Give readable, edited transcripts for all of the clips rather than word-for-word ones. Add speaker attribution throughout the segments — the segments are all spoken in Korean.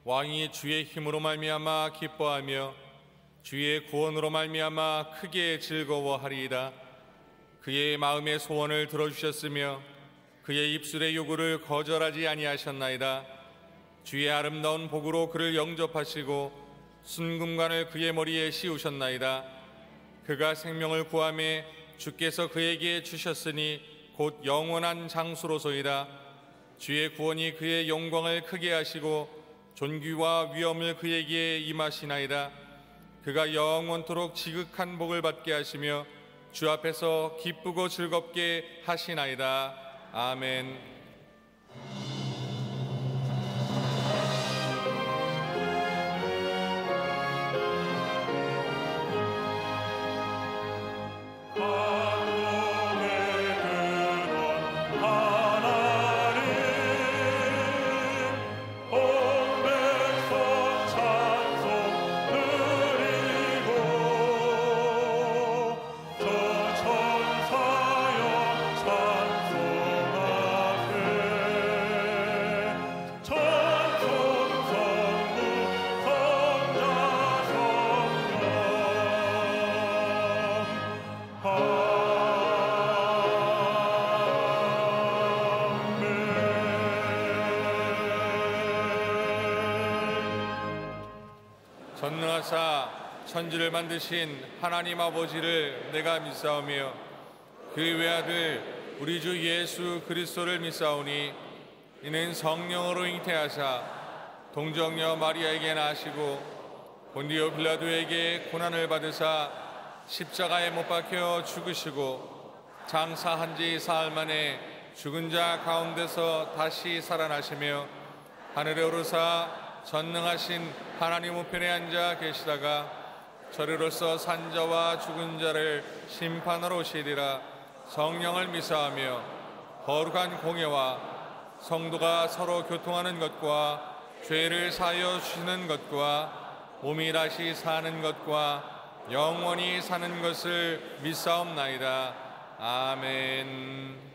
Speaker 1: 왕이 주의 힘으로 말미암아 기뻐하며 주의 구원으로 말미암아 크게 즐거워하리이다. 그의 마음의 소원을 들어주셨으며 그의 입술의 요구를 거절하지 아니하셨나이다. 주의 아름다운 복으로 그를 영접하시고 순금관을 그의 머리에 씌우셨나이다. 그가 생명을 구하매 주께서 그에게 주셨으니 곧 영원한 장수로소이다. 주의 구원이 그의 영광을 크게 하시고 존귀와 위엄을 그에게 임하시나이다. 그가 영원토록 지극한 복을 받게 하시며 주 앞에서 기쁘고 즐겁게 하시나이다. 아멘. 전능하사 천지를 만드신 하나님 아버지를 내가 믿사오며 그 외아들 우리 주 예수 그리스도를 믿사오니 이는 성령으로 잉태하사 동정녀 마리아에게 나시고 본디오 빌라도에게 고난을 받으사 십자가에 못 박혀 죽으시고 장사한 지 사흘 만에 죽은 자 가운데서 다시 살아나시며 하늘에 오르사 전능하신 하나님 우편에 앉아 계시다가 저리로서 산자와 죽은 자를 심판하러 오시리라. 성령을 미사하며 거룩한 공예와 성도가 서로 교통하는 것과 죄를 사하여 주시는 것과 몸이 다시 사는 것과 영원히 사는 것을 믿사옵나이다. 아멘.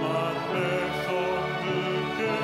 Speaker 2: 만백성 듣게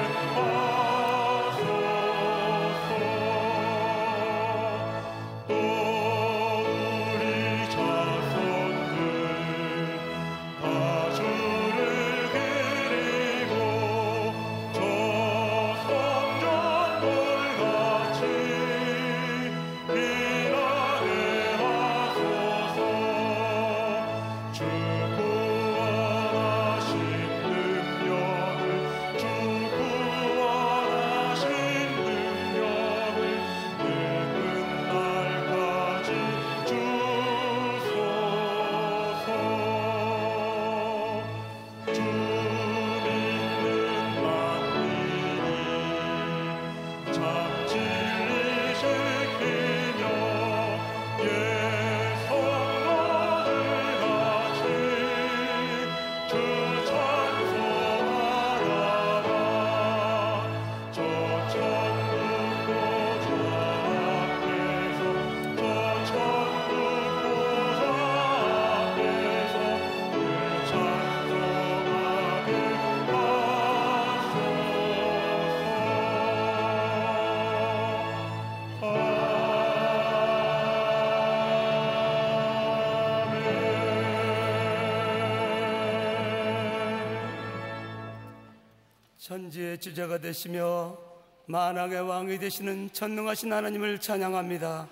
Speaker 2: 천지의 주자가 되시며 만왕의 왕이 되시는 전능하신 하나님을 찬양합니다.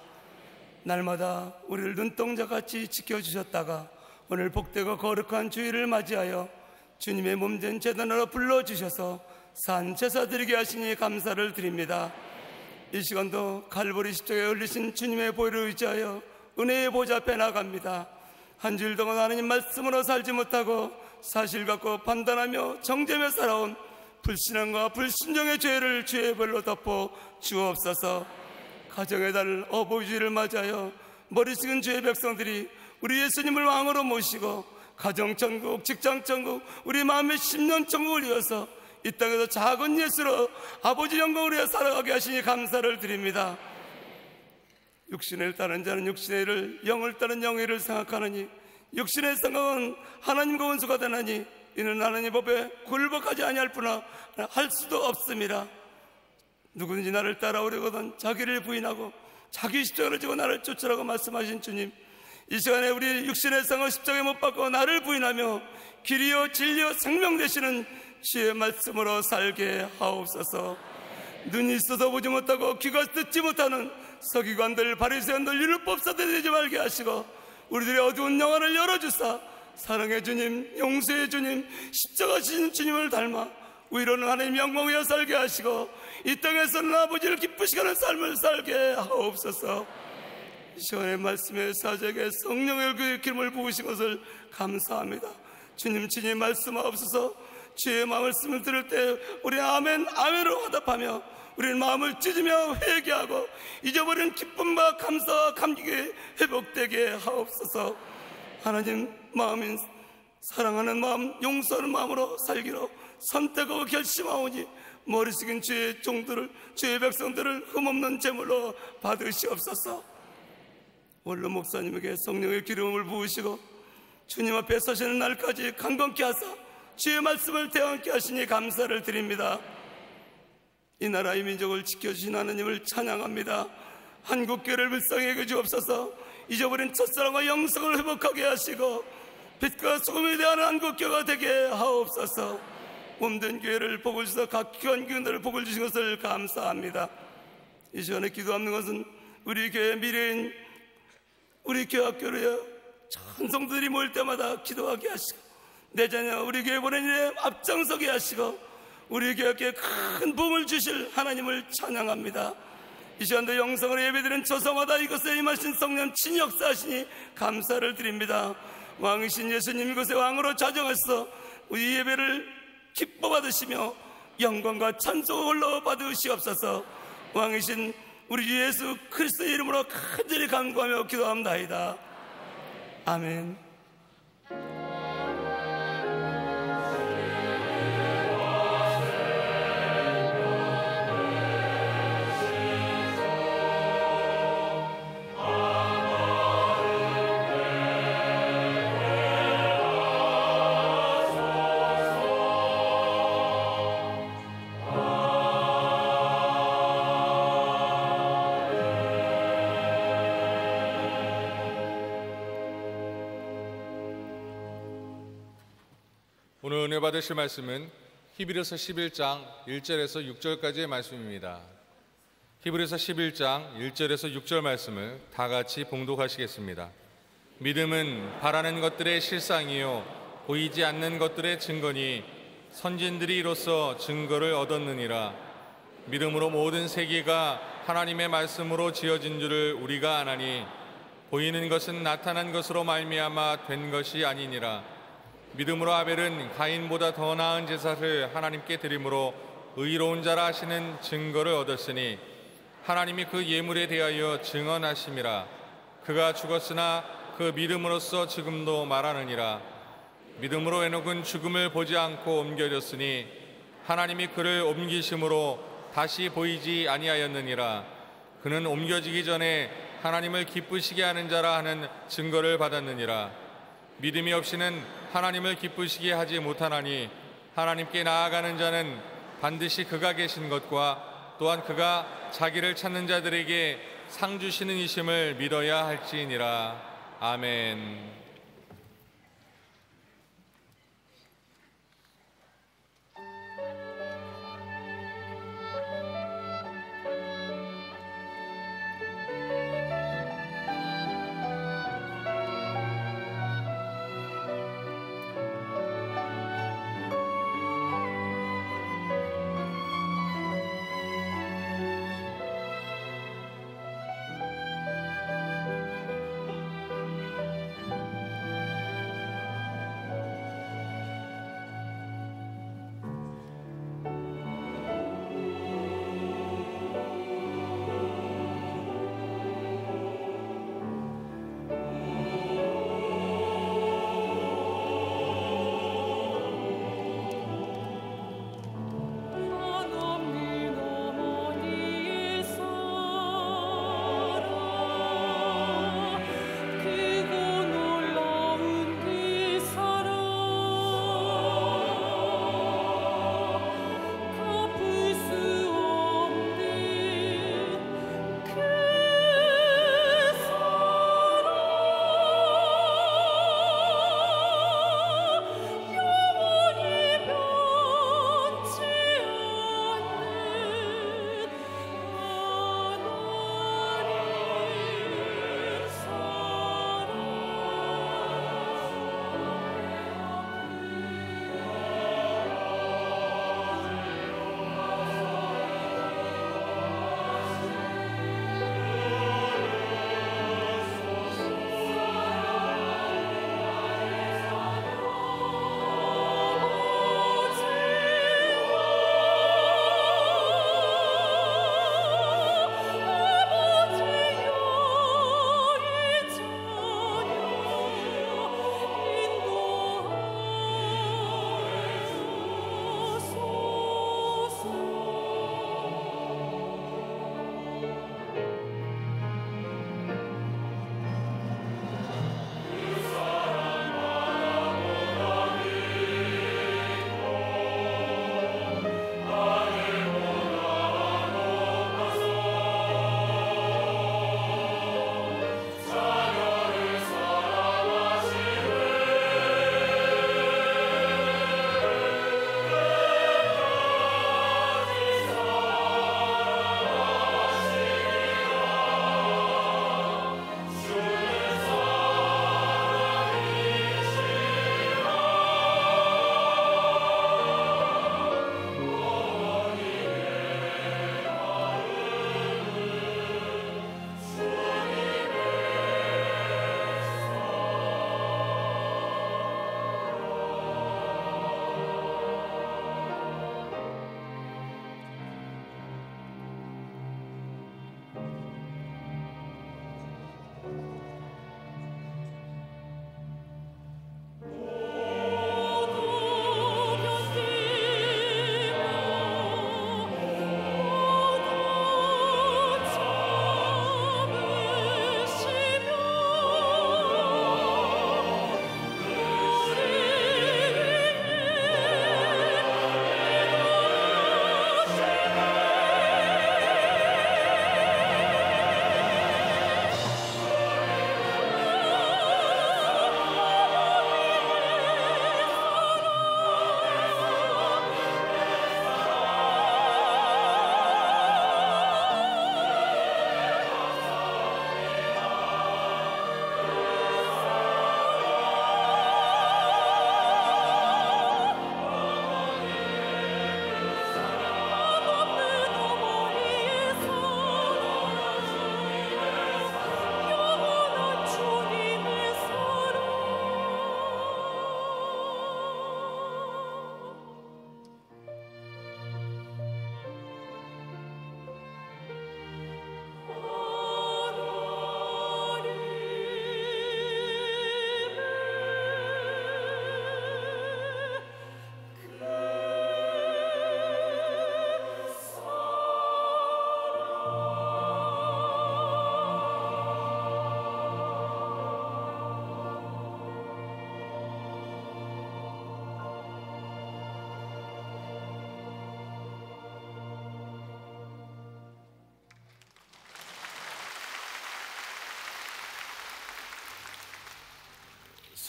Speaker 2: 날마다 우리를 눈동자같이 지켜주셨다가 오늘 복되고 거룩한 주일을 맞이하여 주님의 몸된 제단으로 불러주셔서 산 제사 드리게 하시니 감사를 드립니다. 이 시간도 갈보리 십자가에 흘리신 주님의 보혈을 의지하여 은혜의 보좌 앞에 나갑니다. 한 주일 동안 하나님 말씀으로 살지 못하고 사실 갖고 판단하며 정죄며 살아온 불신앙과 불순종의 죄를 주의 벌로 덮어 주옵소서. 가정의 달 어버이주일을 맞이하여 머리 숙인 주의 백성들이 우리 예수님을 왕으로 모시고 가정천국, 직장천국, 우리 마음의 10년 천국을 이어서 이 땅에서 작은 예수로 아버지 영광을 위해 살아가게 하시니 감사를 드립니다. 육신을 따른 자는 육신의 일을, 영을 따른 영의 일을 생각하느니 육신의 생각은 하나님과 원수가 되나니 이는 하나님 법에 굴복하지 아니할 뿐이나 할 수도 없습니다. 누구든지 나를 따라오려거든 자기를 부인하고 자기 십자가를 지고 나를 쫓으라고 말씀하신 주님, 이 시간에 우리 육신의 생을 십자가에 못 박고 나를 부인하며 길이요 진리요 생명 되시는 주의 말씀으로 살게 하옵소서. 눈이 있어서 보지 못하고 귀가 듣지 못하는 서기관들, 바리새인들, 율법사들 되지 말게 하시고 우리들의 어두운 영안을 열어주사 사랑의 주님, 용서의 주님, 십자가 지신 주님을 닮아 위로는 하나님 영광 위에 살게 하시고 이 땅에서는 아버지를 기쁘시게 하는 삶을 살게 하옵소서. 이 시간의 말씀에 사제에게 성령의 기름을 부으신 것을 감사합니다. 주님 친히 말씀하옵소서. 주의 말씀을 들을 때 우리 아멘 아멘으로 화답하며 우리는 마음을 찢으며 회개하고 잊어버린 기쁨과 감사와 감격이 회복되게 하옵소서. 하나님 마음인 사랑하는 마음, 용서하는 마음으로 살기로 선택하고 결심하오니 머리 숙인 주의 종들을, 주의 백성들을 흠없는 제물로 받으시옵소서. 원로 목사님에게 성령의 기름을 부으시고 주님 앞에 서시는 날까지 강건케 하사 주의 말씀을 대언케 하시니 감사를 드립니다. 이 나라 이 민족을 지켜주신 하나님을 찬양합니다. 한국교회를 불쌍히 여겨주옵소서. 잊어버린 첫사랑과 영성을 회복하게 하시고 빛과 소금에 대한 한국교회가 되게 하옵소서. 몸된 교회를 복을 주셔서 각 기관 교인들을 복을 주신 것을 감사합니다. 이 시간에 기도하는 것은 우리 교회의 미래인 우리 교회 학교로요 찬송들이 모일 때마다 기도하게 하시고 내 자녀 우리 교회 보낸 일에 앞장서게 하시고 우리 교회에 큰 부흥을 주실 하나님을 찬양합니다. 이 시간도 영성으로 예배드리는 저성마다 이곳에 임하신 성령 친히 역사하시니 감사를 드립니다. 왕이신 예수님 이곳에 왕으로 자정하셔서 우리 예배를 기뻐 받으시며 영광과 찬송을 올라 받으시옵소서. 왕이신 우리 예수 그리스도의 이름으로 간절히 간구하며 기도합니다. 아멘.
Speaker 1: 오늘 은혜 받으실 말씀은 히브리서 11장 1절에서 6절까지의 말씀입니다. 히브리서 11장 1절에서 6절 말씀을 다 같이 봉독하시겠습니다. 믿음은 바라는 것들의 실상이요 보이지 않는 것들의 증거니 선진들이 이로써 증거를 얻었느니라. 믿음으로 모든 세계가 하나님의 말씀으로 지어진 줄을 우리가 아나니 보이는 것은 나타난 것으로 말미암아 된 것이 아니니라. 믿음으로 아벨은 가인보다 더 나은 제사를 하나님께 드림으로 의로운 자라 하시는 증거를 얻었으니 하나님이 그 예물에 대하여 증언하심이라. 그가 죽었으나 그 믿음으로써 지금도 말하느니라. 믿음으로 에녹은 죽음을 보지 않고 옮겨졌으니 하나님이 그를 옮기심으로 다시 보이지 아니하였느니라. 그는 옮겨지기 전에 하나님을 기쁘시게 하는 자라 하는 증거를 받았느니라. 믿음이 없이는 하나님을 기쁘시게 하지 못하나니 하나님께 나아가는 자는 반드시 그가 계신 것과 또한 그가 자기를 찾는 자들에게 상 주시는 이심을 믿어야 할지니라. 아멘.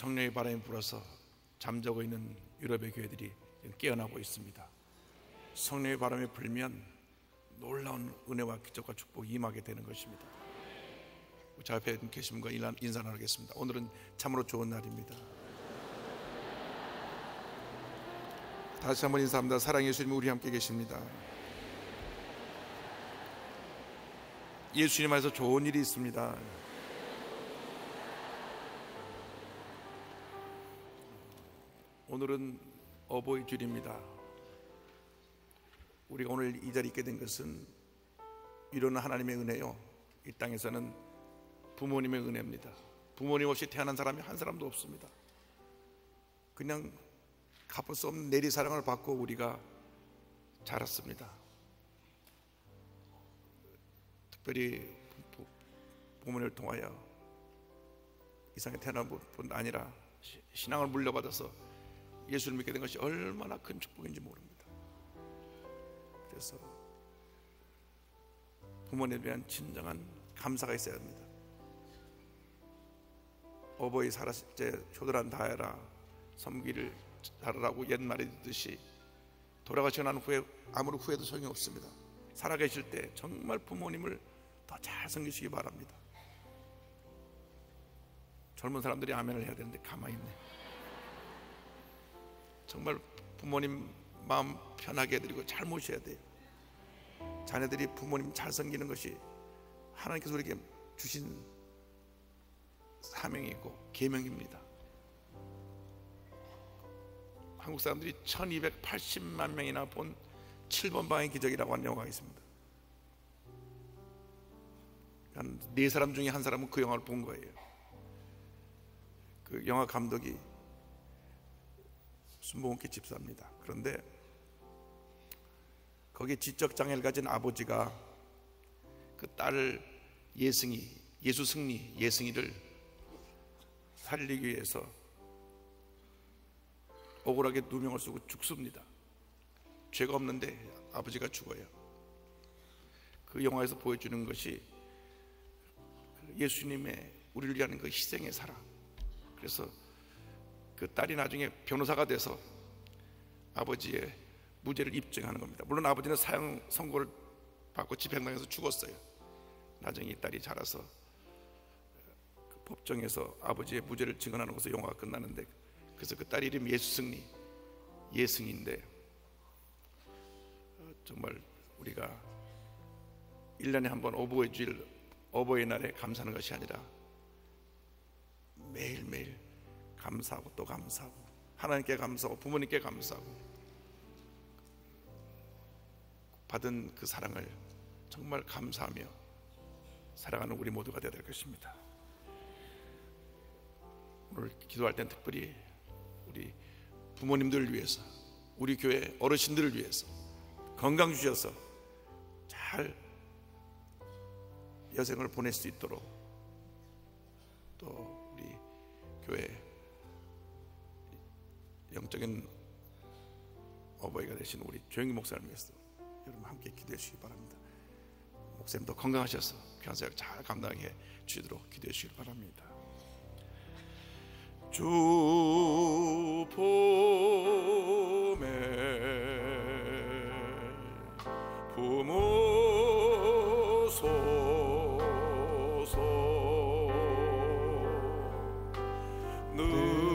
Speaker 3: 성령의 바람이 불어서 잠자고 있는 유럽의 교회들이 깨어나고 있습니다. 성령의 바람이 불면 놀라운 은혜와 기적과 축복이 임하게 되는 것입니다. 저 앞에 계신 분과 인사 나누겠습니다. 오늘은 참으로 좋은 날입니다. 다시 한번 인사합니다. 사랑의 예수님, 우리 함께 계십니다. 예수님 안에서 좋은 일이 있습니다. 오늘은 어버이 주일입니다. 우리가 오늘 이 자리에 있게 된 것은 이루는 하나님의 은혜요, 이 땅에서는 부모님의 은혜입니다. 부모님 없이 태어난 사람이 한 사람도 없습니다. 그냥 갚을 수 없는 내리사랑을 받고 우리가 자랐습니다. 특별히 부모님을 통하여 이상에 태어난 뿐 아니라 신앙을 물려받아서 예수를 믿게 된 것이 얼마나 큰 축복인지 모릅니다. 그래서 부모님에 대한 진정한 감사가 있어야 합니다. 어버이 살았을 때 효도란 다해라, 섬기를 잘하라고 옛말에 있듯이 돌아가시고 난 후에 아무리 후회도 소용이 없습니다. 살아계실 때 정말 부모님을 더 잘 섬기시기 바랍니다. 젊은 사람들이 아멘을 해야 되는데 가만히 있네. 정말 부모님 마음 편하게 해드리고 잘 모셔야 돼요. 자녀들이 부모님 잘 섬기는 것이 하나님께서 우리에게 주신 사명이고 계명입니다. 한국 사람들이 1280만 명이나 본 7번 방의 기적이라고 하는 영화가 있습니다. 한 4사람 중에 한 사람은 그 영화를 본 거예요. 그 영화 감독이 순복음교 집사입니다. 그런데 거기에 지적장애를 가진 아버지가 그 딸을 예수승리를 살리기 위해서 억울하게 누명을 쓰고 죽습니다. 죄가 없는데 아버지가 죽어요. 그 영화에서 보여주는 것이 예수님의 우리를 위한 그 희생의 사랑. 그래서 그 딸이 나중에 변호사가 돼서 아버지의 무죄를 입증하는 겁니다. 물론 아버지는 사형 선고를 받고 집행당해서 죽었어요. 나중에 이 딸이 자라서 그 법정에서 아버지의 무죄를 증언하는 것으로 영화가 끝나는데, 그래서 그 딸 이름이 예승인데 정말 우리가 1년에 한 번 어버이 주일, 어버이날에 감사하는 것이 아니라 매일매일 감사하고 또 감사하고, 하나님께 감사하고 부모님께 감사하고, 받은 그 사랑을 정말 감사하며 살아가는 우리 모두가 되어야 될 것입니다. 오늘 기도할 땐 특별히 우리 부모님들을 위해서, 우리 교회 어르신들을 위해서 건강 주셔서 잘 여생을 보낼 수 있도록, 또 우리 교회 영적인 어버이가 되신 우리 조영기 목사님을 위해서 여러분 함께 기도해 주시기 바랍니다. 목사님도 건강하셔서 귀한 사역 잘 감당해 주시도록 기도해 주시기 바랍니다. 주 봄에 부모소서 능력에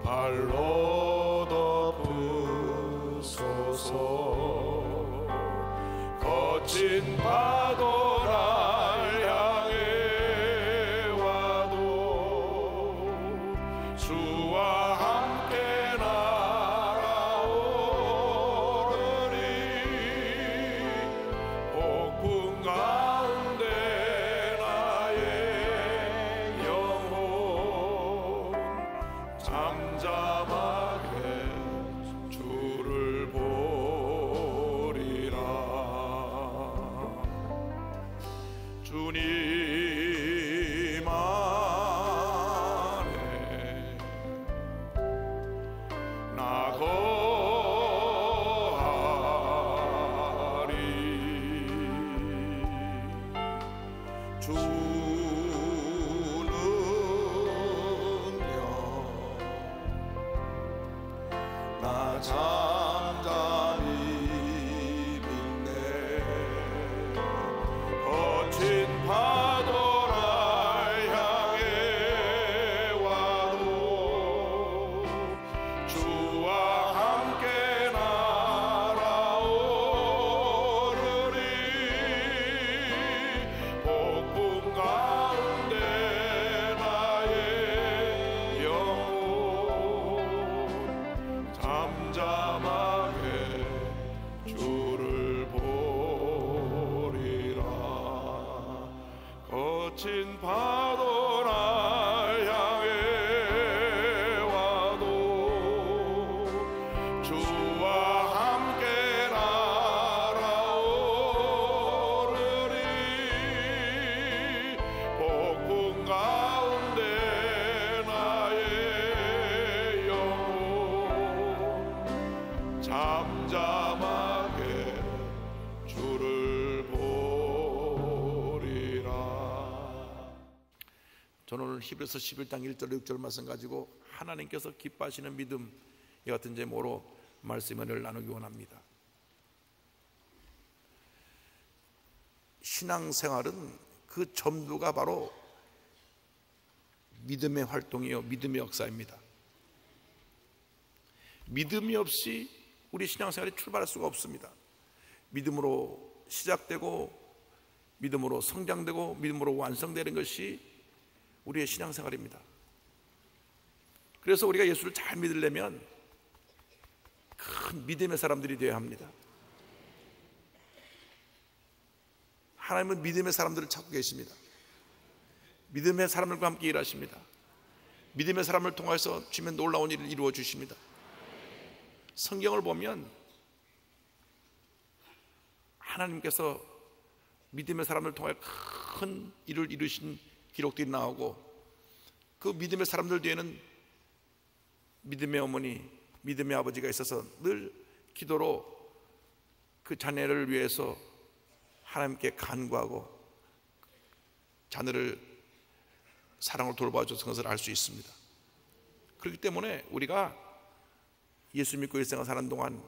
Speaker 3: 발로 덮으소서. 거친 파도 날 향해 와도 주와 함께 날아오르리. 폭풍 가운데 나의 영혼 잠잠하게 주를 보리라. 주님 안에 나 거하리. 나 잠잠히 믿네. 거친 파도를 향해 와도 주와 함께 날아오르리. 폭풍 가운데 나의 영혼 잠잠하게 주를 보리라. 거친 파도를 향해 와도 주와 함께 날아오르리. 폭풍 가운데 나의 영혼 잠잠하게 주를 보리라. 저는 오늘 히브리서 11장 1절 6절 말씀 가지고 하나님께서 기뻐하시는 믿음 이 같은 제목으로 말씀을 나누기 원합니다. 신앙생활은 그 전부가 바로 믿음의 활동이요, 믿음의 역사입니다. 믿음이 없이 우리 신앙생활이 출발할 수가 없습니다. 믿음으로 시작되고 믿음으로 성장되고 믿음으로 완성되는 것이 우리의 신앙생활입니다. 그래서 우리가 예수를 잘 믿으려면 큰 믿음의 사람들이 되어야 합니다. 하나님은 믿음의 사람들을 찾고 계십니다. 믿음의 사람들과 함께 일하십니다. 믿음의 사람을 통해서 주님의 놀라운 일을 이루어 주십니다. 성경을 보면 하나님께서 믿음의 사람을 통해 큰 일을 이루신 기록들이 나오고, 그 믿음의 사람들 뒤에는 믿음의 어머니, 믿음의 아버지가 있어서 늘 기도로 그 자녀를 위해서 하나님께 간구하고 자녀를 사랑으로 돌봐주는 것을 알 수 있습니다. 그렇기 때문에 우리가 예수 믿고 일생을 사는 동안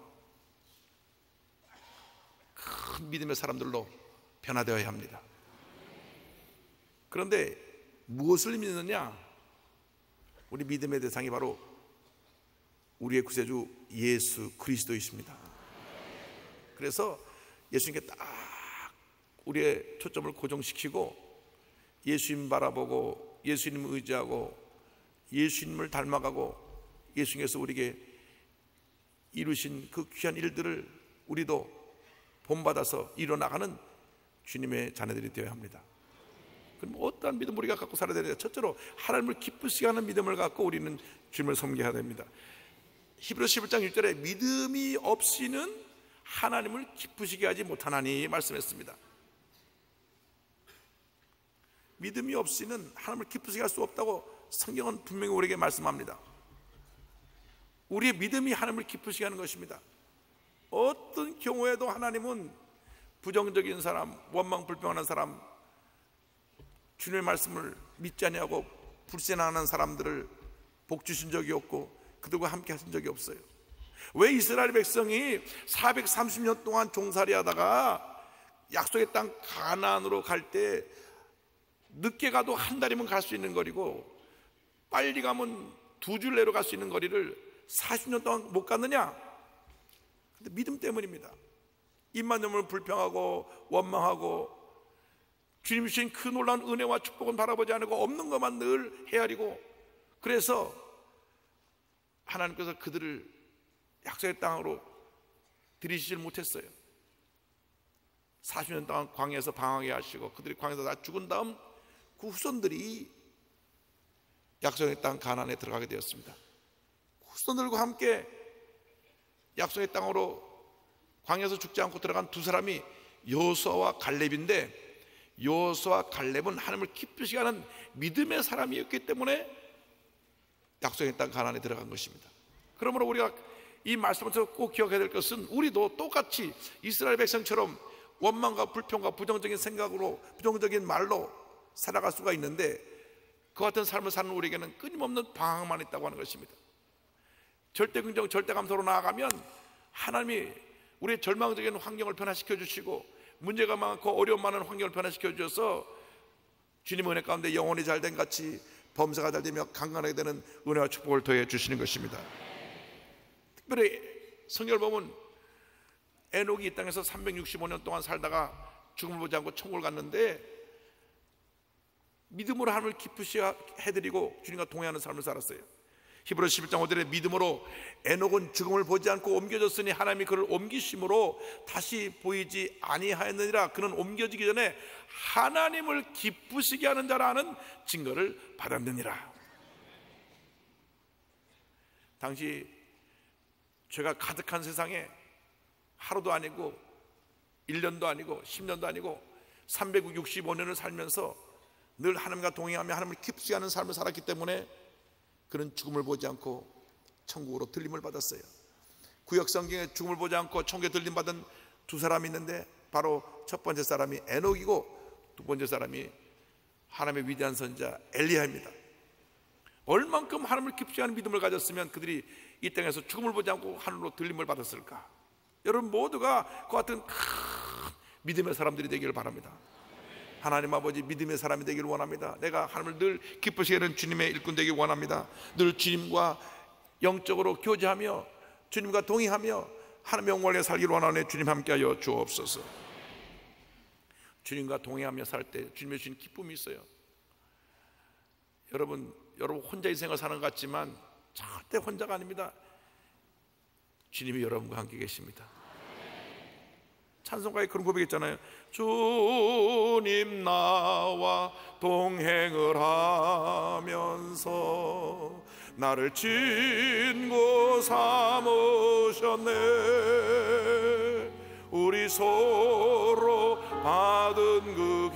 Speaker 3: 큰 믿음의 사람들로 변화되어야 합니다. 그런데 무엇을 믿느냐? 우리 믿음의 대상이 바로 우리의 구세주 예수 그리스도이십니다. 그래서 예수님께 딱 우리의 초점을 고정시키고 예수님 바라보고 예수님을 의지하고 예수님을 닮아가고 예수님께서 우리에게 이루신 그 귀한 일들을 우리도 본받아서 이뤄나가는 주님의 자녀들이 되어야 합니다. 그럼 어떠한 믿음을 우리가 갖고 살아야 되느냐? 첫째로 하나님을 기쁘시게 하는 믿음을 갖고 우리는 주님을 섬겨야 됩니다. 히브리서 11장 1절에 믿음이 없이는 하나님을 기쁘시게 하지 못하나니 말씀했습니다. 믿음이 없이는 하나님을 기쁘시게 할 수 없다고 성경은 분명히 우리에게 말씀합니다. 우리의 믿음이 하나님을 기쁘시게 하는 것입니다. 어떤 경우에도 하나님은 부정적인 사람, 원망 불평하는 사람, 주님의 말씀을 믿지 아니하고 불신하는 사람들을 복 주신 적이 없고 그들과 함께 하신 적이 없어요. 왜 이스라엘 백성이 430년 동안 종살이 하다가 약속의 땅 가나안으로 갈 때 늦게 가도 한 달이면 갈 수 있는 거리고 빨리 가면 2주 내로 갈 수 있는 거리를 40년 동안 못 갔느냐? 근데 믿음 때문입니다. 입만 열면 불평하고 원망하고 주님 주신 그 놀라운 은혜와 축복은 바라보지 않고 없는 것만 늘 헤아리고, 그래서 하나님께서 그들을 약속의 땅으로 들이시질 못했어요. 40년 동안 광야에서 방황하게 하시고 그들이 광야에서 다 죽은 다음 그 후손들이 약속의 땅 가나안에 들어가게 되었습니다. 후손들과 함께 약속의 땅으로 광야에서 죽지 않고 들어간 두 사람이 여호수아와 갈렙인데, 여호수아와 갈렙은 하나님을 기쁘시게 하는 믿음의 사람이었기 때문에 약속의 땅 가나안에 들어간 것입니다. 그러므로 우리가 이 말씀을 꼭 기억해야 될 것은 우리도 똑같이 이스라엘 백성처럼 원망과 불평과 부정적인 생각으로 부정적인 말로 살아갈 수가 있는데, 그 같은 삶을 사는 우리에게는 끊임없는 방황만 있다고 하는 것입니다. 절대 긍정, 절대 감사로 나아가면 하나님이 우리의 절망적인 환경을 변화시켜 주시고 문제가 많고 어려움 많은 환경을 변화시켜 주셔서 주님의 은혜 가운데 영혼이 잘된 같이 범사가 잘되며 강건하게 되는 은혜와 축복을 더해 주시는 것입니다. 특별히 성경을 보면 에녹이 이 땅에서 365년 동안 살다가 죽음을 보지 않고 천국을 갔는데 믿음으로 하나님을 기쁘시게 해드리고 주님과 동행하는 삶을 살았어요. 히브리서 11장 5절에 믿음으로 에녹은 죽음을 보지 않고 옮겨졌으니 하나님이 그를 옮기심으로 다시 보이지 아니하였느니라. 그는 옮겨지기 전에 하나님을 기쁘시게 하는 자라는 증거를 받았느니라. 당시 죄가 가득한 세상에 하루도 아니고 1년도 아니고 10년도 아니고 365년을 살면서 늘 하나님과 동행하며 하나님을 기쁘시게 하는 삶을 살았기 때문에 그는 죽음을 보지 않고 천국으로 들림을 받았어요. 구약 성경에 죽음을 보지 않고 천국에 들림 받은 두 사람이 있는데 바로 첫 번째 사람이 에녹이고 두 번째 사람이 하나님의 위대한 선지자 엘리야입니다. 얼만큼 하나님을 기쁘시게 하는 믿음을 가졌으면 그들이 이 땅에서 죽음을 보지 않고 하늘로 들림을 받았을까? 여러분 모두가 그 같은 큰 믿음의 사람들이 되기를 바랍니다. 하나님 아버지 믿음의 사람이 되기를 원합니다. 내가 하나님을 늘 기쁘시게 하는 주님의 일꾼 되기를 원합니다. 늘 주님과 영적으로 교제하며 주님과 동의하며 하나님의 영광에 살기를 원하는 주님 함께하여 주옵소서. 주님과 동행하며 살 때 주님의 주신 기쁨이 있어요. 여러분 혼자 인생을 사는 것 같지만 절대 혼자가 아닙니다. 주님이 여러분과 함께 계십니다. 찬송가에 그런 고백이 있잖아요. 주님 나와 동행을 하면서 나를 친구 삼으셨네. 우리 서로 받은 그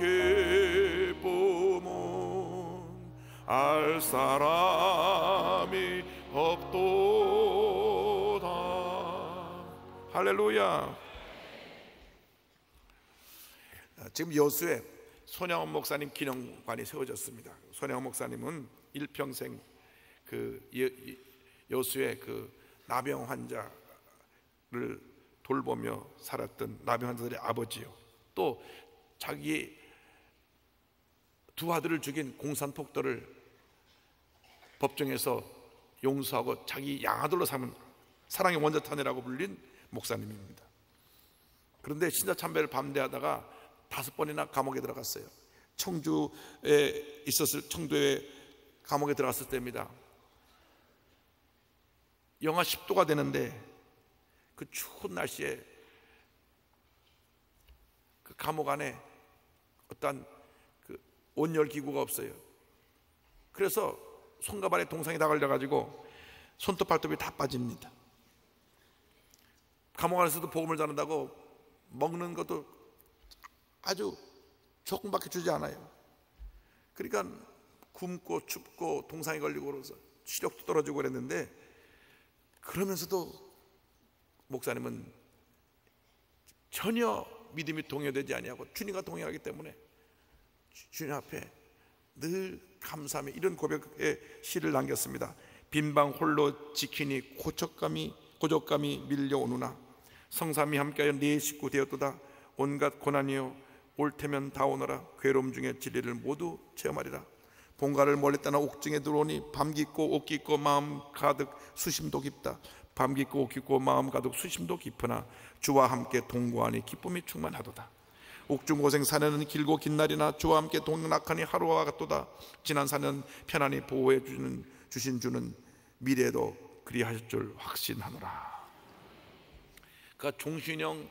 Speaker 3: 기쁨은 알 사람이 없도다. 할렐루야. 지금 여수에 손양원 목사님 기념관이 세워졌습니다. 손양원 목사님은 일평생 여수의 나병 환자를 돌보며 살았던 나병 환자들의 아버지요. 또 자기 두 아들을 죽인 공산폭도를 법정에서 용서하고 자기 양아들로 삼은 사랑의 원자탄이라고 불린 목사님입니다. 그런데 신자참배를 반대하다가 5번이나 감옥에 들어갔어요. 청주에 감옥에 들어갔을 때입니다. 영하 10도가 되는데 그 추운 날씨에 그 감옥 안에 어떤 온열 기구가 없어요. 그래서 손과 발에 동상이 다 걸려가지고 손톱 발톱이 다 빠집니다. 감옥 안에서도 복음을 전한다고 먹는 것도 아주 조금밖에 주지 않아요. 그러니까 굶고 춥고 동상이 걸리고 그래서 시력도 떨어지고 그랬는데, 그러면서도 목사님은 전혀 믿음이 동요되지 아니하고 주님과 동행하기 때문에 주님 앞에 늘 감사하며 이런 고백의 시를 남겼습니다. 빈방 홀로 지키니 고적감이 밀려오누나 성삼이 함께하여 네 식구 되었도다. 온갖 고난이요 올 테면 다 오너라. 괴로움 중에 진리를 모두 체험하리라. 본가를 멀리 떠나 옥중에 들어오니 밤 깊고 옷 깊고 마음 가득 수심도 깊다. 밤 깊고 옷 깊고 마음 가득 수심도 깊으나 주와 함께 동거하니 기쁨이 충만하도다. 옥중 고생 사내는 길고 긴 날이나 주와 함께 동락하니 하루와 같도다. 지난 4년 편안히 보호해 주신 주는 미래에도 그리하실 줄 확신하노라. 그러니까 종신형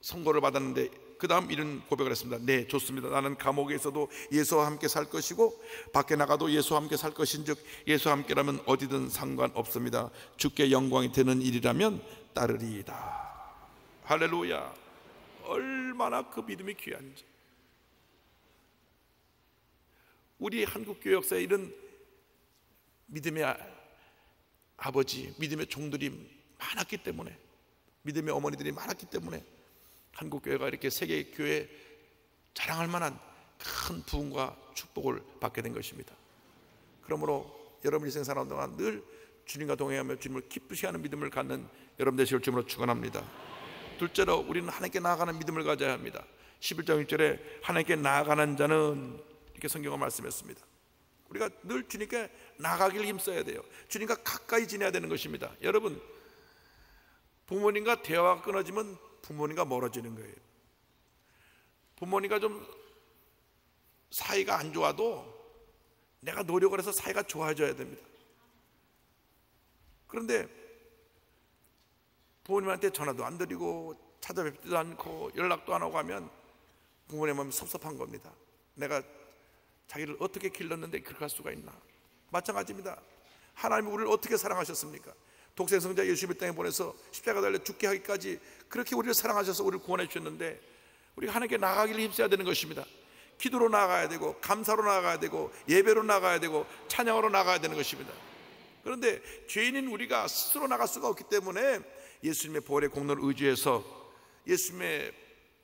Speaker 3: 선고를 받았는데 그 다음 이런 고백을 했습니다. 네, 좋습니다. 나는 감옥에 있어도 예수와 함께 살 것이고 밖에 나가도 예수와 함께 살 것인즉 예수와 함께라면 어디든 상관없습니다. 주께 영광이 되는 일이라면 따르리이다. 할렐루야. 얼마나 그 믿음이 귀한지. 우리 한국교회 역사에 이런 믿음의 아버지, 믿음의 종들이 많았기 때문에, 믿음의 어머니들이 많았기 때문에 한국교회가 이렇게 세계교회 자랑할 만한 큰 부흥과 축복을 받게 된 것입니다. 그러므로 여러분 인생 살아온 동안 늘 주님과 동행하며 주님을 기쁘시게 하는 믿음을 갖는 여러분 되시길 주님으로 축원합니다. 둘째로 우리는 하나님께 나아가는 믿음을 가져야 합니다. 11장 6절에 하나님께 나아가는 자는 이렇게 성경은 말씀했습니다. 우리가 늘 주님께 나아가길 힘써야 돼요. 주님과 가까이 지내야 되는 것입니다. 여러분, 부모님과 대화가 끊어지면 부모님과 멀어지는 거예요. 부모님과 좀 사이가 안 좋아도 내가 노력을 해서 사이가 좋아져야 됩니다. 그런데 부모님한테 전화도 안 드리고 찾아뵙지도 않고 연락도 안 하고 하면 부모님 마음이 섭섭한 겁니다. 내가 자기를 어떻게 길렀는데 그렇게 할 수가 있나. 마찬가지입니다. 하나님이 우리를 어떻게 사랑하셨습니까? 독생성자 예수님을 땅에 보내서 십자가 달려 죽게 하기까지 그렇게 우리를 사랑하셔서 우리를 구원해 주셨는데 우리가 하나님께 나아가기를 힘써야 되는 것입니다. 기도로 나아가야 되고 감사로 나아가야 되고 예배로 나아가야 되고 찬양으로 나아가야 되는 것입니다. 그런데 죄인인 우리가 스스로 나갈 수가 없기 때문에 예수님의 보혈의 공로를 의지해서 예수님의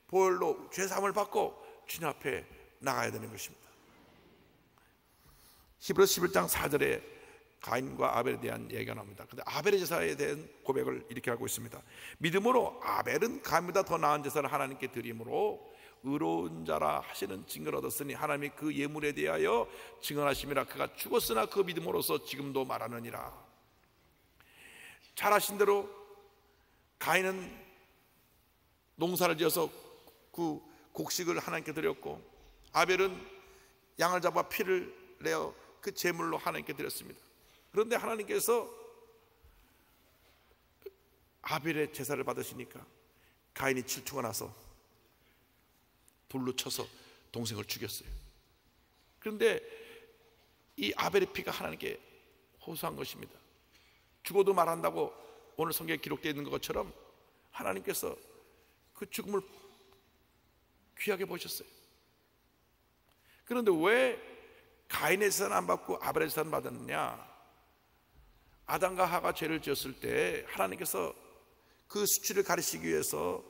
Speaker 3: 보혈로 죄사함을 받고 주님 앞에 나가야 되는 것입니다. 히브리서 11장 4절에 가인과 아벨에 대한 얘기가 나옵니다. 그런데 아벨의 제사에 대한 고백을 이렇게 하고 있습니다. 믿음으로 아벨은 가인보다 더 나은 제사를 하나님께 드림으로 의로운 자라 하시는 증거를 얻었으니 하나님이 그 예물에 대하여 증언하심이라. 그가 죽었으나 그 믿음으로서 지금도 말하느니라. 잘 아신 대로 가인은 농사를 지어서 그 곡식을 하나님께 드렸고 아벨은 양을 잡아 피를 내어 그 제물로 하나님께 드렸습니다. 그런데 하나님께서 아벨의 제사를 받으시니까 가인이 질투가 나서 돌로 쳐서 동생을 죽였어요. 그런데 이 아벨의 피가 하나님께 호소한 것입니다. 죽어도 말한다고 오늘 성경에 기록되어 있는 것처럼 하나님께서 그 죽음을 귀하게 보셨어요. 그런데 왜 가인의 제사는 안 받고 아벨의 제사는 받았느냐? 아담과 하가 죄를 지었을 때 하나님께서 그 수치를 가리시기 위해서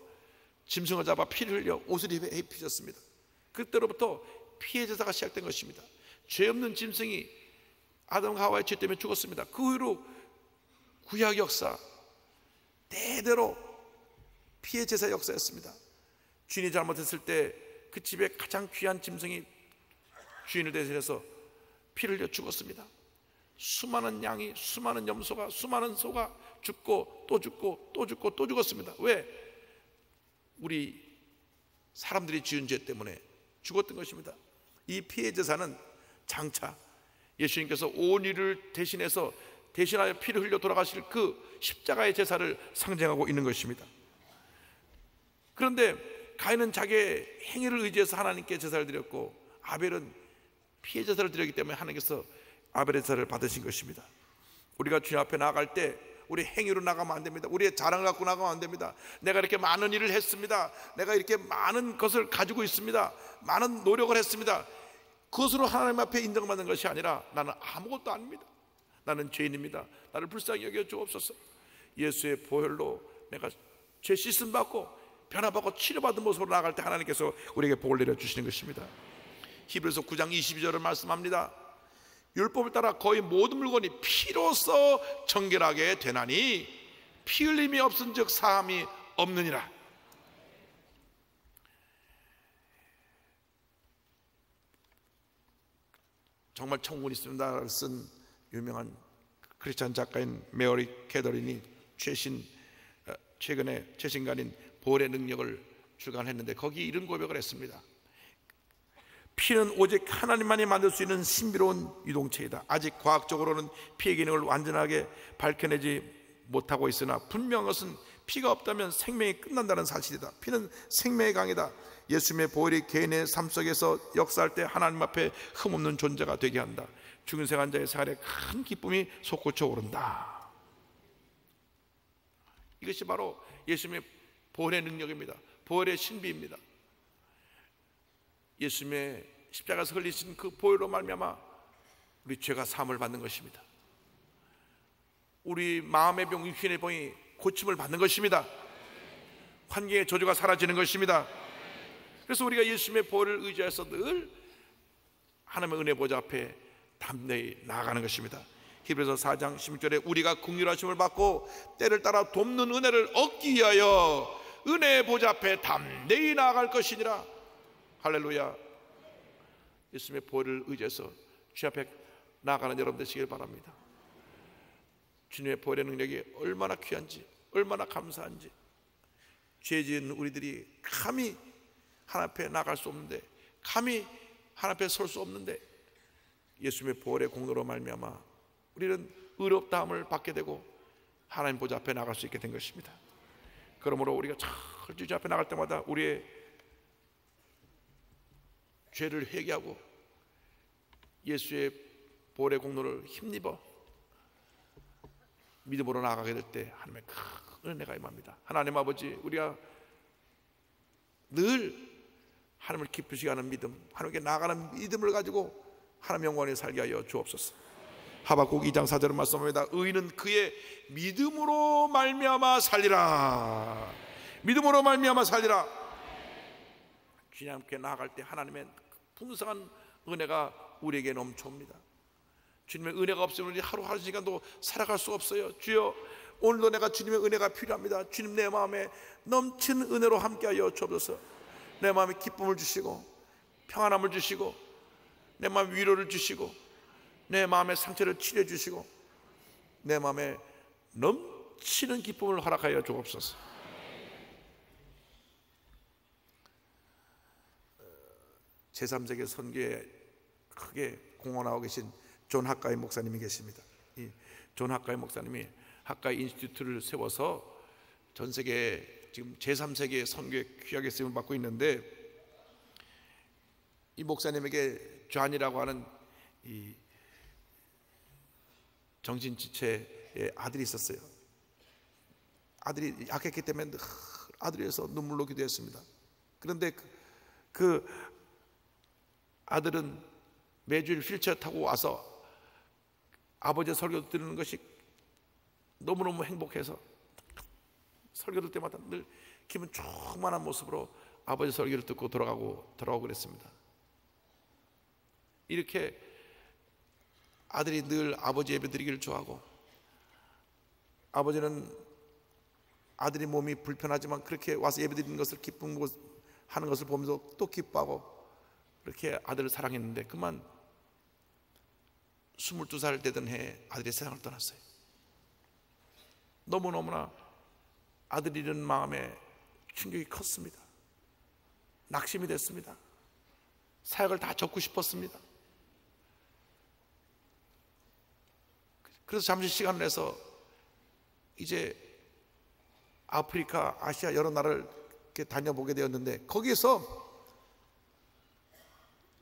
Speaker 3: 짐승을 잡아 피를 흘려 옷을 입히셨습니다. 그때로부터 피의 제사가 시작된 것입니다. 죄 없는 짐승이 아담과 하와의 죄 때문에 죽었습니다. 그 후로 구약 역사 대대로 피의 제사 역사였습니다. 주인이 잘못했을 때 그 집에 가장 귀한 짐승이 주인을 대신해서 피를 흘려 죽었습니다. 수많은 양이, 수많은 염소가, 수많은 소가 죽고 또 죽고 또 죽고 또 죽었습니다. 왜? 우리 사람들이 지은 죄 때문에 죽었던 것입니다. 이 피의 제사는 장차 예수님께서 온 인을 대신하여 피를 흘려 돌아가실 그 십자가의 제사를 상징하고 있는 것입니다. 그런데 가인은 자기의 행위를 의지해서 하나님께 제사를 드렸고 아벨은 피의 제사를 드렸기 때문에 하나님께서 아벨의 제사를 받으신 것입니다. 우리가 주님 앞에 나아갈 때 우리 행위로 나가면 안 됩니다. 우리의 자랑을 갖고 나가면 안 됩니다. 내가 이렇게 많은 일을 했습니다. 내가 이렇게 많은 것을 가지고 있습니다. 많은 노력을 했습니다. 그것으로 하나님 앞에 인정받는 것이 아니라 나는 아무것도 아닙니다. 나는 죄인입니다. 나를 불쌍히 여겨 주옵소서. 예수의 보혈로 내가 죄 씻음 받고 변화받고 치료받은 모습으로 나아갈 때 하나님께서 우리에게 복을 내려주시는 것입니다. 히브리서 9장 22절을 말씀합니다. 율법을 따라 거의 모든 물건이 피로써 정결하게 되나니 피 흘림이 없은 즉 사함이 없느니라. 정말 천국은 있습니다를 쓴 유명한 크리스찬 작가인 메어리 캐더린이 최근에 최신간인 보혈의 능력을 출간했는데 거기 이런 고백을 했습니다. 피는 오직 하나님만이 만들 수 있는 신비로운 유동체이다. 아직 과학적으로는 피의 기능을 완전하게 밝혀내지 못하고 있으나 분명한 것은 피가 없다면 생명이 끝난다는 사실이다. 피는 생명의 강이다. 예수님의 보혈이 개인의 삶 속에서 역사할 때 하나님 앞에 흠없는 존재가 되게 한다. 죽은 생환자의 생활에 큰 기쁨이 솟구쳐 오른다. 이것이 바로 예수님의 보혈의 능력입니다. 보혈의 신비입니다. 예수님의 십자가에서 흘리신 그 보혈로 말미암아 우리 죄가 사함을 받는 것입니다. 우리 마음의 병, 육신의 병이 고침을 받는 것입니다. 환경의 저주가 사라지는 것입니다. 그래서 우리가 예수님의 보혈을 의지해서 늘 하나님의 은혜 보좌 앞에 담대히 나아가는 것입니다. 히브리서 4장 16절에 우리가 긍휼하심을 받고 때를 따라 돕는 은혜를 얻기 위하여 은혜의 보좌 앞에 담대히 나아갈 것이니라. 할렐루야. 예수님의 보혈을 의지해서 주 앞에 나아가는 여러분 되시길 바랍니다. 주님의 보혈의 능력이 얼마나 귀한지, 얼마나 감사한지. 죄 지은 우리들이 감히 하나님 앞에 나갈 수 없는데, 감히 하나님 앞에 설 수 없는데 예수님의 보혈의 공로로 말미암아 우리는 의롭다함을 받게 되고 하나님 보좌 앞에 나갈 수 있게 된 것입니다. 그러므로 우리가 철저히 주 앞에 나갈 때마다 우리의 죄를 회개하고 예수의 보혈의 공로를 힘입어 믿음으로 나아가게 될 때 하나님의 큰 은혜가 임합니다. 하나님 아버지, 우리가 늘 하나님을 기쁘시게 하는 믿음, 하나님께 나아가는 믿음을 가지고 하나님 영원히 살게 하여 주옵소서. 하박국 2장 4절을 말씀합니다. 의인은 그의 믿음으로 말미암아 살리라. 믿음으로 말미암아 살리라. 주님께 나아갈 때 하나님의 풍성한 은혜가 우리에게 넘쳐옵니다. 주님의 은혜가 없으면 우리 하루 한 시간도 살아갈 수 없어요. 주여, 오늘도 내가 주님의 은혜가 필요합니다. 주님, 내 마음에 넘치는 은혜로 함께하여 주옵소서. 내 마음에 기쁨을 주시고 평안함을 주시고 내 마음에 위로를 주시고 내 마음의 상처를 치료해 주시고 내 마음에 넘치는 기쁨을 허락하여 주옵소서. 제3세계 선교에 크게 공헌하고 계신 존 하카이 목사님이 계십니다. 이 존 하카이 목사님이 하카이 인스티튜트를 세워서 전 세계 지금 제3세계 선교에 귀하게 쓰임을 받고 있는데, 이 목사님에게 존이라고 하는 이 정신지체의 아들이 있었어요. 아들이 약했기 때문에 아들이어서 눈물로 기도했습니다. 그런데 그 아들은 매주일 휠체어 타고 와서 아버지의 설교 듣는 것이 너무너무 행복해서 설교 들 때마다 늘 기분 충만한 모습으로 아버지 설교를 듣고 돌아가고 그랬습니다. 이렇게 아들이 늘 아버지 예배 드리기를 좋아하고, 아버지는 아들이 몸이 불편하지만 그렇게 와서 예배 드리는 것을 기쁨하는 것을 보면서 또 기뻐하고 그렇게 아들을 사랑했는데, 그만 22살 되던 해에 아들이 세상을 떠났어요. 너무너무나 아들이 잃은 마음에 충격이 컸습니다. 낙심이 됐습니다. 사역을 다 접고 싶었습니다. 그래서 잠시 시간을 내서 이제 아프리카, 아시아 여러 나라를 이렇게 다녀보게 되었는데, 거기에서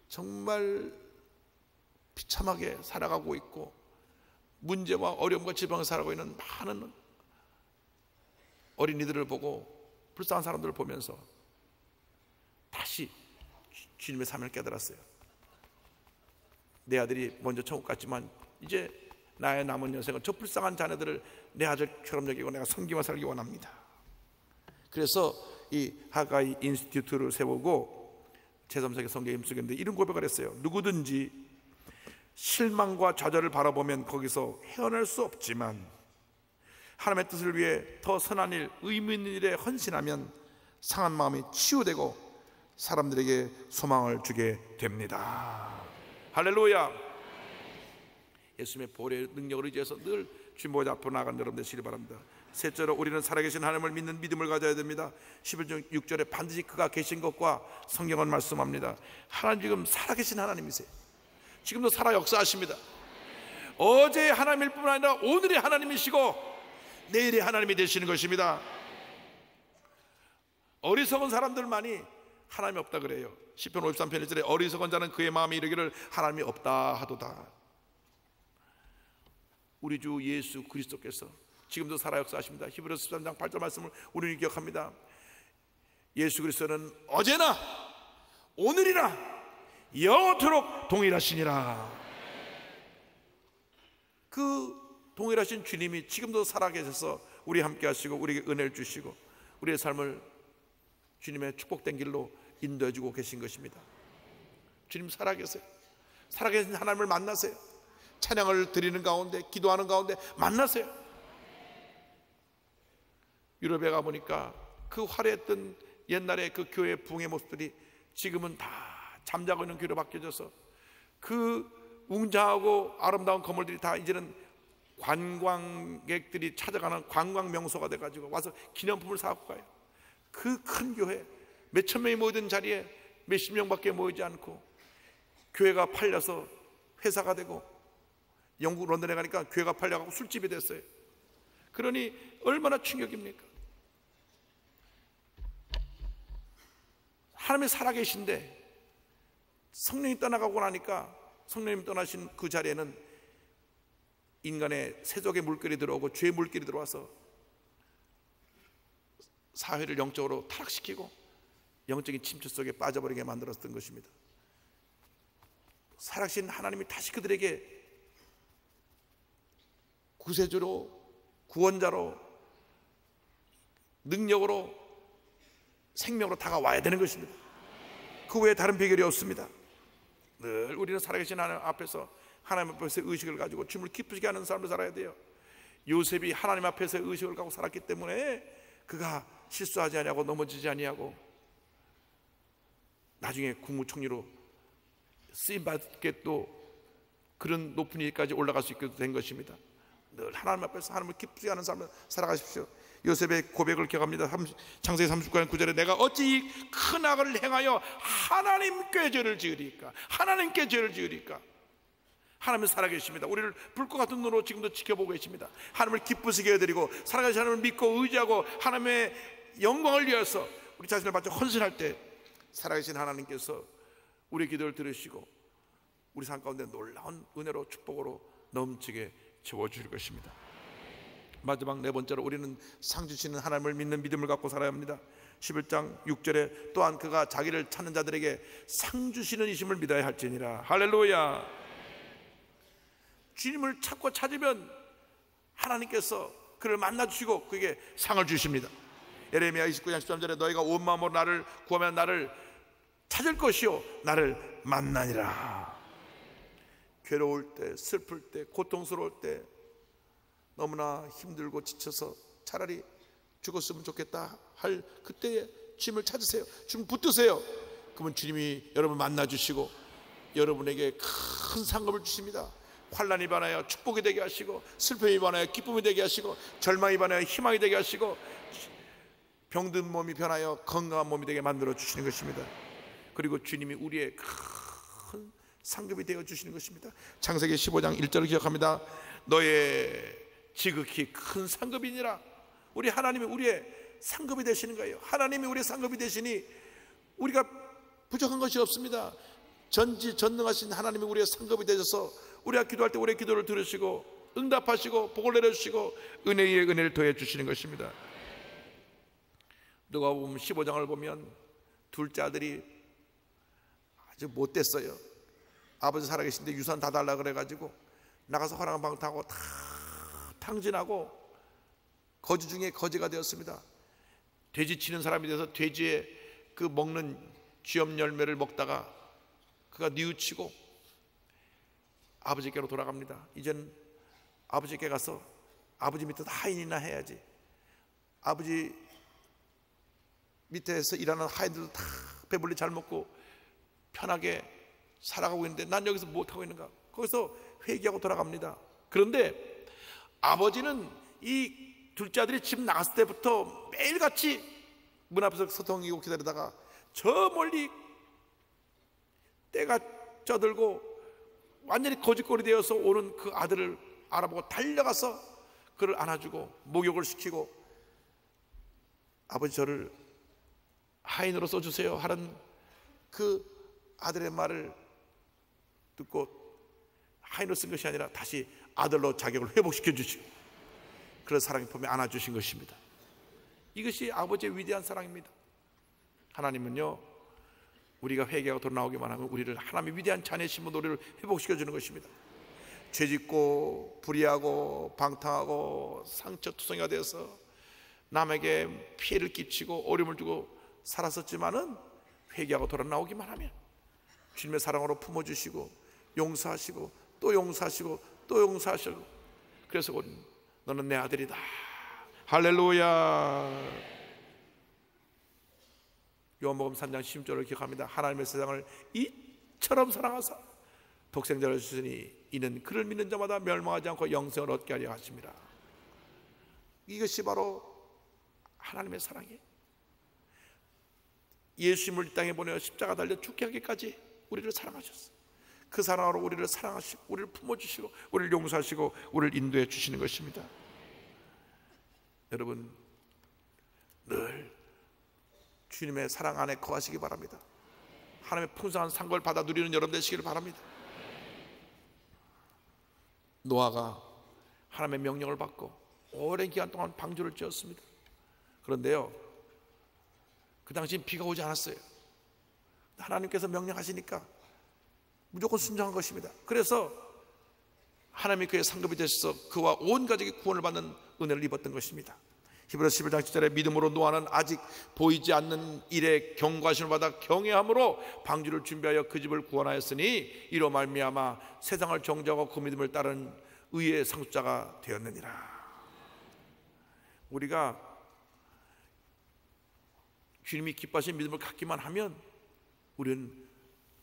Speaker 3: 정말 비참하게 살아가고 있고 문제와 어려움과 질병을 살아가고 있는 많은 어린이들을 보고, 불쌍한 사람들을 보면서 다시 주님의 사명을 깨달았어요. 내 아들이 먼저 천국 갔지만 이제 나의 남은 인생은 저 불쌍한 자녀들을 내 아들처럼 여기고 내가 섬기며 살기 원합니다. 그래서 이 하가이 인스티튜트를 세우고 제3세계 선교에 힘쓰겠는데 이런 고백을 했어요. 누구든지 실망과 좌절을 바라보면 거기서 헤어날 수 없지만 하나님의 뜻을 위해 더 선한 일, 의미 있는 일에 헌신하면 상한 마음이 치유되고 사람들에게 소망을 주게 됩니다. 할렐루야. 예수님의 보혈의 능력을 의지해서 늘 주님 보좌 앞으로 나아가는 여러분 되시기 바랍니다. 셋째로, 우리는 살아계신 하나님을 믿는 믿음을 가져야 됩니다. 11절 6절에 반드시 그가 계신 것과 성경은 말씀합니다. 하나님 지금 살아계신 하나님이세요. 지금도 살아 역사하십니다. 어제의 하나님일 뿐만 아니라 오늘의 하나님이시고 내일의 하나님이 되시는 것입니다. 어리석은 사람들만이 하나님이 없다 그래요. 시편 53편 1절에 어리석은 자는 그의 마음에 이르기를 하나님이 없다 하도다. 우리 주 예수 그리스도께서 지금도 살아 역사하십니다. 히브리서 13장 8절 말씀을 우리는 기억합니다. 예수 그리스도는 어제나 오늘이나 영원토록 동일하시니라. 그 동일하신 주님이 지금도 살아계셔서 우리 함께 하시고 우리에게 은혜를 주시고 우리의 삶을 주님의 축복된 길로 인도해 주고 계신 것입니다. 주님 살아계세요. 살아계신 하나님을 만나세요. 찬양을 드리는 가운데, 기도하는 가운데 만나세요. 유럽에 가보니까 그 화려했던 옛날에 그 교회 부흥의 모습들이 지금은 다 잠자고 있는 교회로 바뀌어져서 그 웅장하고 아름다운 건물들이 다 이제는 관광객들이 찾아가는 관광 명소가 돼가지고 와서 기념품을 사갖고 가요. 그 큰 교회, 몇천 명이 모이던 자리에 몇십 명밖에 모이지 않고 교회가 팔려서 회사가 되고, 영국 런던에 가니까 교회가 팔려가고 술집이 됐어요. 그러니 얼마나 충격입니까? 하나님이 살아계신데 성령이 떠나가고 나니까, 성령님 떠나신 그 자리에는 인간의 세속의 물결이 들어오고 죄의 물결이 들어와서 사회를 영적으로 타락시키고 영적인 침체 속에 빠져버리게 만들었던 것입니다. 살아계신 하나님이 다시 그들에게 구세주로, 구원자로, 능력으로, 생명으로 다가와야 되는 것입니다. 그 외에 다른 비결이 없습니다. 늘 우리는 살아계신 하나님 앞에서, 하나님 앞에서 의식을 가지고 주님을 기쁘시게 하는 삶을 살아야 돼요. 요셉이 하나님 앞에서 의식을 갖고 살았기 때문에 그가 실수하지 아니하고 넘어지지 아니하고 나중에 국무총리로 쓰임받게 또 그런 높은 일까지 올라갈 수 있게 된 것입니다. 늘 하나님 앞에서 하나님을 기쁘게 하는 삶을 살아가십시오. 요셉의 고백을 기억합니다. 창세기 39장 9절에 내가 어찌 이 큰 악을 행하여 하나님께 죄를 지으리까? 하나님께 죄를 지으리까? 하나님은 살아계십니다. 우리를 불꽃 같은 눈으로 지금도 지켜보고 계십니다. 하나님을 기쁘시게 해드리고 살아계신 하나님을 믿고 의지하고 하나님의 영광을 위해서 우리 자신을 바쳐 헌신할 때 살아계신 하나님께서 우리의 기도를 들으시고 우리 삶 가운데 놀라운 은혜로 축복으로 넘치게 채워주실 것입니다. 마지막 네 번째로 우리는 상 주시는 하나님을 믿는 믿음을 갖고 살아야 합니다. 11장 6절에 또한 그가 자기를 찾는 자들에게 상 주시는 이심을 믿어야 할지니라. 할렐루야. 주님을 찾고 찾으면 하나님께서 그를 만나주시고 그에게 상을 주십니다. 예레미야 29장 13절에 너희가 온 마음으로 나를 구하면 나를 찾을 것이요 나를 만나니라. 괴로울 때, 슬플 때, 고통스러울 때, 너무나 힘들고 지쳐서 차라리 죽었으면 좋겠다 할 그때에 주님을 찾으세요. 주님 붙드세요. 그러면 주님이 여러분 만나주시고 여러분에게 큰 상급을 주십니다. 환난이 반하여 축복이 되게 하시고, 슬픔이 반하여 기쁨이 되게 하시고, 절망이 반하여 희망이 되게 하시고, 병든 몸이 변하여 건강한 몸이 되게 만들어 주시는 것입니다. 그리고 주님이 우리의 큰 상급이 되어 주시는 것입니다. 창세기 15장 1절을 기억합니다. 너의 지극히 큰 상급이니라. 우리 하나님이 우리의 상급이 되시는 거예요. 하나님이 우리의 상급이 되시니 우리가 부족한 것이 없습니다. 전지전능하신 하나님이 우리의 상급이 되셔서 우리가 기도할 때 우리의 기도를 들으시고 응답하시고 복을 내려주시고 은혜 위에 은혜를 더해 주시는 것입니다. 누가복음 15장을 보면 둘째 아들이 아주 못됐어요. 아버지 살아계신데 유산 다 달라 그래가지고 나가서 허랑방탕 타고 다 탕진하고 거지 중에 거지가 되었습니다. 돼지 치는 사람이 돼서 돼지의 그 먹는 쥐염 열매를 먹다가 그가 뉘우치고 아버지께로 돌아갑니다. 이제는 아버지께 가서 아버지 밑에서 하인이나 해야지. 아버지 밑에서 일하는 하인들도 다 배불리 잘 먹고 편하게 살아가고 있는데 난 여기서 못하고 있는가? 거기서 회개하고 돌아갑니다. 그런데 아버지는 이 둘째 아들이 집 나갔을 때부터 매일같이 문 앞에서 서성이고 기다리다가 저 멀리 때가 쪄들고 완전히 거짓골이 되어서 오는 그 아들을 알아보고 달려가서 그를 안아주고 목욕을 시키고 아버지 저를 하인으로 써주세요 하는 그 아들의 말을 듣고 하인으로 쓴 것이 아니라 다시 아들로 자격을 회복시켜 주시고 그런 사랑의 품에 안아주신 것입니다. 이것이 아버지의 위대한 사랑입니다. 하나님은요 우리가 회개하고 돌아나오기만 하면 우리를 하나님의 위대한 자녀심으로 우리를 회복시켜 주는 것입니다. 죄짓고 불의하고 방탕하고 상처투성이가 되어서 남에게 피해를 끼치고 어려움을 주고 살았었지만은 회개하고 돌아나오기만 하면 주님의 사랑으로 품어주시고 용서하시고 또 용서하시고 또 용서하시고, 그래서 너는 내 아들이다. 할렐루야. 요한복음 3장 10절을 기억합니다. 하나님의 세상을 이처럼 사랑하사 독생자를 주시니 이는 그를 믿는 자마다 멸망하지 않고 영생을 얻게 하려 하십니다. 이것이 바로 하나님의 사랑이에요. 예수님을 이 땅에 보내어 십자가 달려 죽게 하기까지 우리를 사랑하셨어요. 그 사랑으로 우리를 사랑하시고 우리를 품어주시고 우리를 용서하시고 우리를 인도해 주시는 것입니다. 여러분, 늘 주님의 사랑 안에 거하시기 바랍니다. 하나님의 풍성한 상급을 받아 누리는 여러분 되시기를 바랍니다. 노아가 하나님의 명령을 받고 오랜 기간 동안 방주를 지었습니다. 그런데요, 그 당시엔 비가 오지 않았어요. 하나님께서 명령하시니까 무조건 순종한 것입니다. 그래서 하나님이 그의 상급이 되셔서 그와 온 가족이 구원을 받는 은혜를 입었던 것입니다. 히브리서 11장 10절에 믿음으로 노아는 아직 보이지 않는 일에 경고하심을 받아 경외함으로 방주를 준비하여 그 집을 구원하였으니 이로 말미암아 세상을 정죄하고 그 믿음을 따른 의의 상속자가 되었느니라. 우리가 주님이 기뻐하신 믿음을 갖기만 하면 우리는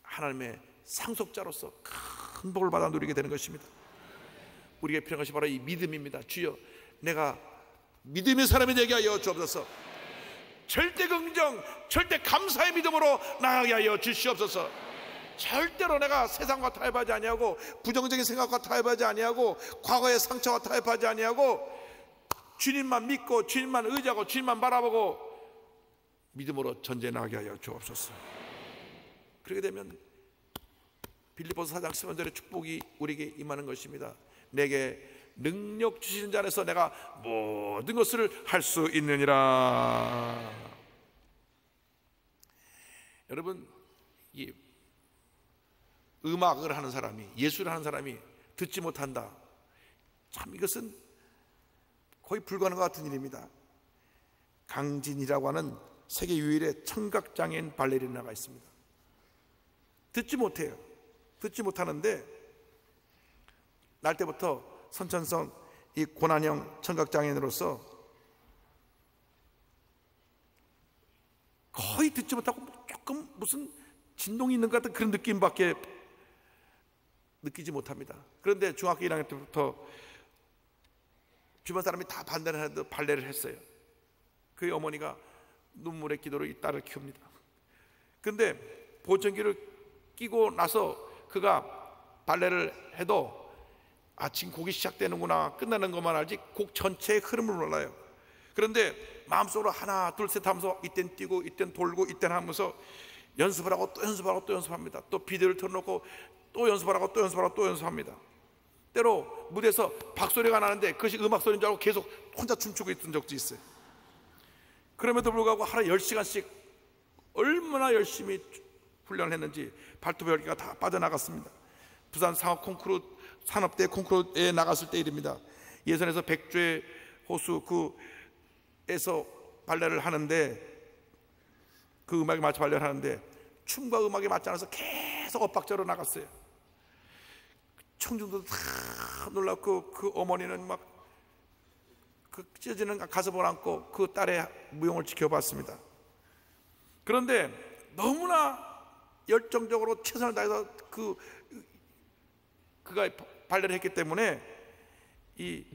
Speaker 3: 하나님의 상속자로서 큰 복을 받아 누리게 되는 것입니다. 우리에게 필요한 것이 바로 이 믿음입니다. 주여, 내가 믿음의 사람이 되게 하여 주옵소서. 절대 긍정, 절대 감사의 믿음으로 나아가게 하여 주시옵소서. 절대로 내가 세상과 타협하지 아니하고 부정적인 생각과 타협하지 아니하고 과거의 상처와 타협하지 아니하고 주님만 믿고 주님만 의지하고 주님만 바라보고 믿음으로 전쟁에 나가게 하여 주옵소서. 그렇게 되면 빌립보서 4장 10절의 축복이 우리에게 임하는 것입니다. 내게 능력 주시는 자 안에서 내가 모든 것을 할 수 있느니라. 여러분, 이 음악을 하는 사람이, 예술을 하는 사람이 듣지 못한다, 참 이것은 거의 불가능한 것 같은 일입니다. 강진이라고 하는 세계 유일의 청각장애인 발레리나가 있습니다. 듣지 못해요. 듣지 못하는데 날 때부터 선천성 이 고난형 청각장애인으로서 거의 듣지 못하고 조금 무슨 진동이 있는 것 같은 그런 느낌밖에 느끼지 못합니다. 그런데 중학교 1학년 때부터 주변 사람이 다 반대를 해도 발레를 했어요. 그의 어머니가 눈물의 기도로 이 딸을 키웁니다. 그런데 보청기를 끼고 나서 그가 발레를 해도 지금 곡이 시작되는구나, 끝나는 것만 알지 곡 전체의 흐름을 몰라요. 그런데 마음속으로 하나 둘 셋 하면서 이땐 뛰고 이땐 돌고 이땐 하면서 연습을 하고 또 연습하고 또 연습합니다. 또 비디오를 틀어놓고 또 연습하고 또 연습하고 또 연습합니다. 때로 무대에서 박소리가 나는데 그것이 음악소리인 줄 알고 계속 혼자 춤추고 있던 적도 있어요. 그럼에도 불구하고 하루 10시간씩 얼마나 열심히 훈련을 했는지 발톱 10개가 다 빠져나갔습니다. 부산 산업대 콩쿠르에 나갔을 때 일입니다. 예선에서 백조의 호수 그에서 발레를 하는데 그 음악에 맞춰 발레를 하는데 춤과 음악에 맞지 않아서 계속 엇박자로 나갔어요. 청중도 다 놀랐고 그 어머니는 막 그 찢어지는 가슴을 안고 그 딸의 무용을 지켜봤습니다. 그런데 너무나 열정적으로 최선을 다해서 그가 발레를 했기 때문에 이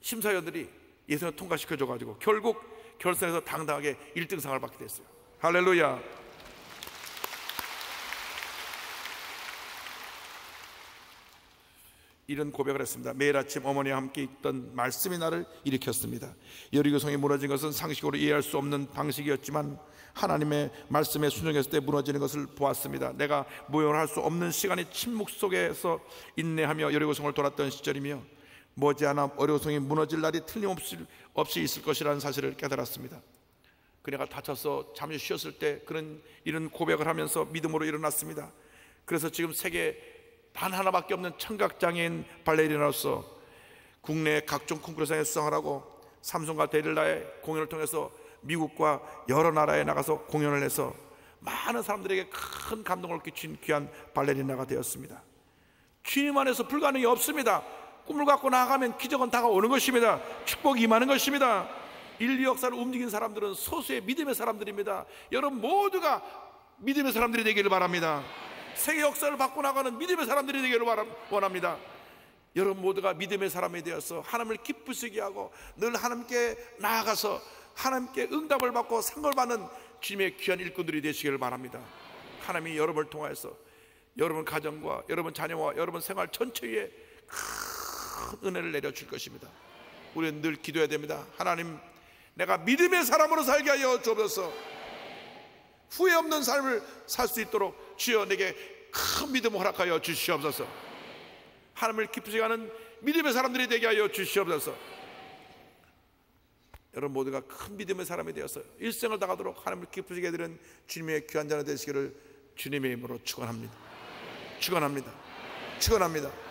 Speaker 3: 심사위원들이 예선을 통과시켜줘가지고 결국 결선에서 당당하게 1등상을 받게 됐어요. 할렐루야. 이런 고백을 했습니다. 매일 아침 어머니와 함께 있던 말씀이 나를 일으켰습니다. 여리고성이 무너진 것은 상식으로 이해할 수 없는 방식이었지만 하나님의 말씀에 순종했을 때 무너지는 것을 보았습니다. 내가 모형을 할 수 없는 시간이 침묵 속에서 인내하며 여리고성을 돌았던 시절이며 머지않아 여리고성이 무너질 날이 틀림없이 있을 것이라는 사실을 깨달았습니다. 그녀가 다쳐서 잠시 쉬었을 때 그는 이런 고백을 하면서 믿음으로 일어났습니다. 그래서 지금 세계 단 하나밖에 없는 청각장애인 발레리나로서 국내 각종 콩쿠르상에 수상을 하고 삼성과 데릴라의 공연을 통해서 미국과 여러 나라에 나가서 공연을 해서 많은 사람들에게 큰 감동을 끼친 귀한 발레리나가 되었습니다. 주님 안에서 불가능이 없습니다. 꿈을 갖고 나아가면 기적은 다가오는 것입니다. 축복이 임하는 것입니다. 인류 역사를 움직인 사람들은 소수의 믿음의 사람들입니다. 여러분 모두가 믿음의 사람들이 되기를 바랍니다. 세계 역사를 바꿔나가는 믿음의 사람들이 되기를 원합니다. 여러분 모두가 믿음의 사람이 되어서 하나님을 기쁘시게 하고 늘 하나님께 나아가서 하나님께 응답을 받고 상을 받는 주님의 귀한 일꾼들이 되시기를 바랍니다. 하나님이 여러분을 통하여서 여러분 가정과 여러분 자녀와 여러분 생활 전체에 큰 은혜를 내려줄 것입니다. 우리는 늘 기도해야 됩니다. 하나님, 내가 믿음의 사람으로 살게 하여 주옵소서. 후회 없는 삶을 살 수 있도록 주여 내게 큰 믿음을 허락하여 주시옵소서. 하나님을 기쁘시게 하는 믿음의 사람들이 되게 하여 주시옵소서. 여러분 모두가 큰 믿음의 사람이 되어서 일생을 다가도록 하나님을 기쁘시게 해드리는 주님의 귀한 자녀 되시기를 주님의 이름으로 축원합니다. 축원합니다. 축원합니다.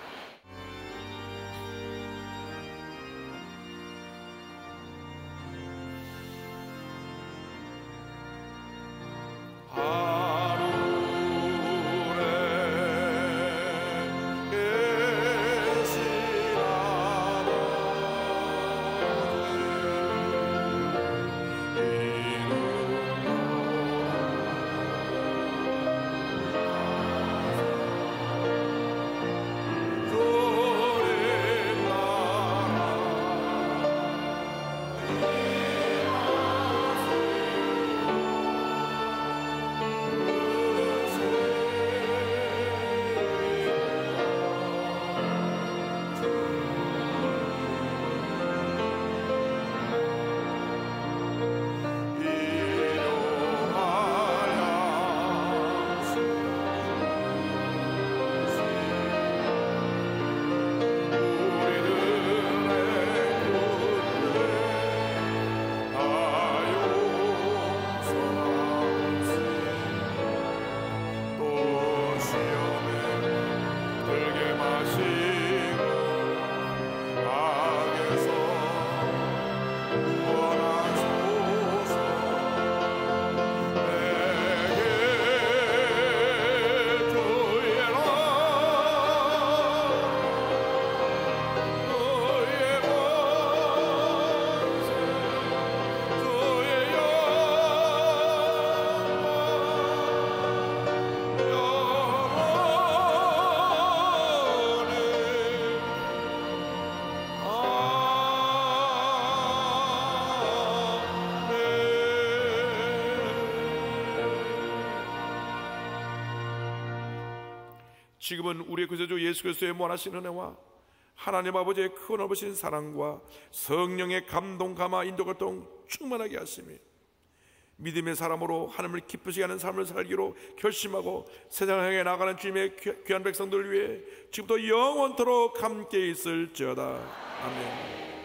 Speaker 3: 지금은 우리의 구세주 예수 그리스도의 무한하신 은혜와 하나님 아버지의 크고 넓으신 사랑과 성령의 감동 감화 인도가 충만하게 하시며 믿음의 사람으로 하나님을 기쁘시게 하는 삶을 살기로 결심하고 세상을 향해 나가는 주님의 귀한 백성들을 위해 지금부터 영원토록 함께 있을지어다. 아멘.